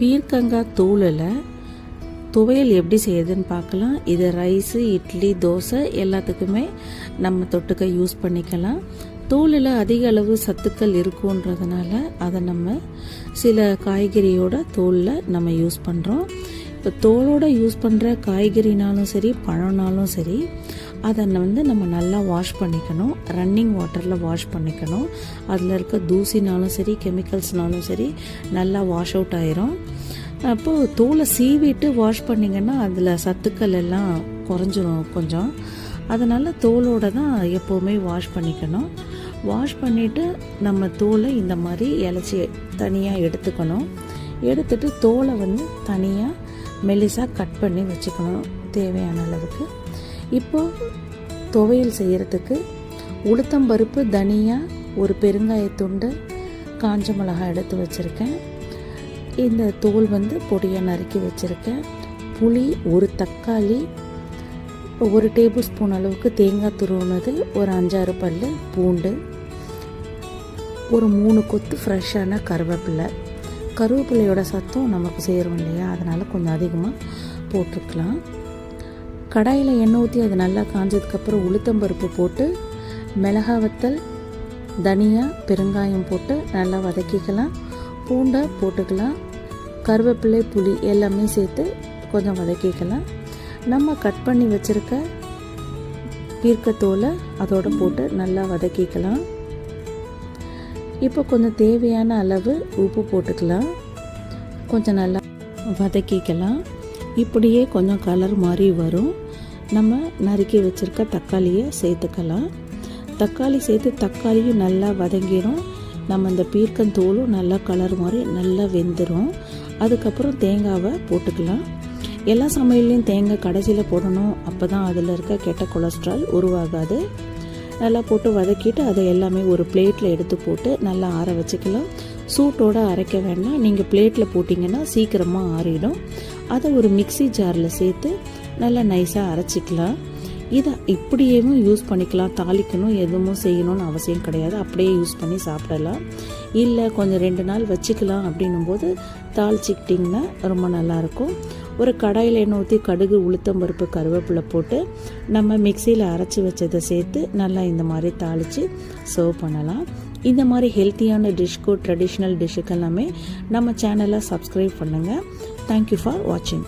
பீர்க்கங்காய் தூளில் துவையல் எப்படி செய்யுதுன்னு பார்க்கலாம். இது ரைஸு, இட்லி, தோசை எல்லாத்துக்குமே நம்ம தொட்டுக்க யூஸ் பண்ணிக்கலாம். தூளில் அதிக அளவு சத்துக்கள் இருக்குன்றதுனால அதை நம்ம சில காய்கறியோட தோலில் நம்ம யூஸ் பண்ணுறோம். இப்போ தோலோடு யூஸ் பண்ணுற காய்கறினாலும் சரி, பழம்னாலும் சரி, அதை நம்ம நல்லா வாஷ் பண்ணிக்கணும். ரன்னிங் வாட்டரில் வாஷ் பண்ணிக்கணும். அதில் இருக்க தூசினாலும் சரி, கெமிக்கல்ஸ்னாலும் சரி நல்லா வாஷ் அவுட் ஆயிரும். அப்போது தோலை சீவிட்டு வாஷ் பண்ணிங்கன்னா அதில் சத்துக்கள் எல்லாம் குறைஞ்சிரும் கொஞ்சம். அதனால் தோலோடு தான் எப்போவுமே வாஷ் பண்ணிக்கணும். வாஷ் பண்ணிவிட்டு நம்ம தோலை இந்த மாதிரி இலச்சி தனியாக எடுத்துக்கணும். எடுத்துட்டு தோலை தனியாக மெலிசாக கட் பண்ணி வச்சுக்கணும் தேவையான அளவுக்கு. இப்போது துவையல் செய்கிறதுக்கு உளுத்தம்பருப்பு, தனியா, ஒரு பெருங்காயத்துண்டு, காஞ்ச மிளகாய் எடுத்து வச்சுருக்கேன். இந்த தோல் பொடியாக நறுக்கி வச்சுருக்கேன். புளி, ஒரு தக்காளி, ஒரு டேபிள் ஸ்பூன் அளவுக்கு தேங்காய் துருவுனது, ஒரு 5-6 பல் பூண்டு, ஒரு 3 கொத்து ஃப்ரெஷ்ஷான கருவேப்பிலையோட சத்தம் நமக்கு சேரும் இல்லையா, அதனால் கொஞ்சம் அதிகமாக போட்டுக்கலாம். கடாயில் எண்ணெய் ஊற்றி அது நல்லா காஞ்சதுக்கப்புறம் உளுத்தம்பருப்பு போட்டு மிளகாய் வத்தல், தனியா, பெருங்காயம் போட்டு நல்லா வதக்கிக்கலாம். பூண்டை போட்டுக்கலாம். கருவேப்பிலை, புளி எல்லாமே சேர்த்து கொஞ்சம் வதக்கிக்கலாம். நம்ம கட் பண்ணி வச்சுருக்க பீர்க்கத்தோலை அதோடு போட்டு நல்லா வதக்கிக்கலாம். இப்போ கொஞ்சம் தேவையான அளவு உப்பு போட்டுக்கலாம். கொஞ்சம் நல்லா வதக்கிக்கலாம். இப்படியே கொஞ்சம் கலர் மாதிரி வரும். நம்ம நறுக்கி வச்சுருக்க தக்காளியை சேர்த்துக்கலாம். தக்காளி சேர்த்து தக்காளியும் நல்லா வதங்கிடும். நம்ம இந்த பீர்க்கந்தோலும் நல்லா கலர் மாதிரி நல்லா வெந்துடும். அதுக்கப்புறம் தேங்காவை போட்டுக்கலாம். எல்லா சமையல்லையும் தேங்காய் கடைசியில் போடணும். அப்போ தான் அதில் இருக்க கெட்ட கொலஸ்ட்ரால் உருவாகாது. நல்லா போட்டு வதக்கிட்டு அதை எல்லாமே ஒரு பிளேட்டில் எடுத்து போட்டு நல்லா ஆற வச்சுக்கலாம். சூட்டோடு அரைக்க வேண்டாம். நீங்கள் பிளேட்டில் போட்டிங்கன்னா சீக்கிரமாக ஆறிடும். அதை ஒரு மிக்ஸி ஜாரில் சேர்த்து நல்லா நைஸாக அரைச்சிக்கலாம். இதை இப்படியேவும் யூஸ் பண்ணிக்கலாம். தாளிக்கணும் எதுவும் செய்யணும்னு அவசியம் கிடையாது. அப்படியே யூஸ் பண்ணி சாப்பிடலாம். இல்லை கொஞ்சம் 2 நாள் வச்சுக்கலாம் அப்படின்னும்போது தாளிச்சிக்கிட்டிங்கன்னா ரொம்ப நல்லாயிருக்கும். ஒரு கடாயில் எண்ணெய் ஊற்றி கடுகு, உளுத்தம்பருப்பு, கருவேப்பிலை போட்டு நம்ம மிக்சியில் அரைச்சி வச்சதை சேர்த்து நல்லா இந்த மாதிரி தாளித்து சர்வ் பண்ணலாம். இந்த மாதிரி ஹெல்த்தியான டிஷ்க்கு, ட்ரெடிஷ்னல் டிஷ்ஷுக்கு எல்லாமே நம்ம சேனலை சப்ஸ்கிரைப் பண்ணுங்கள். தேங்க்யூ ஃபார் வாட்சிங்.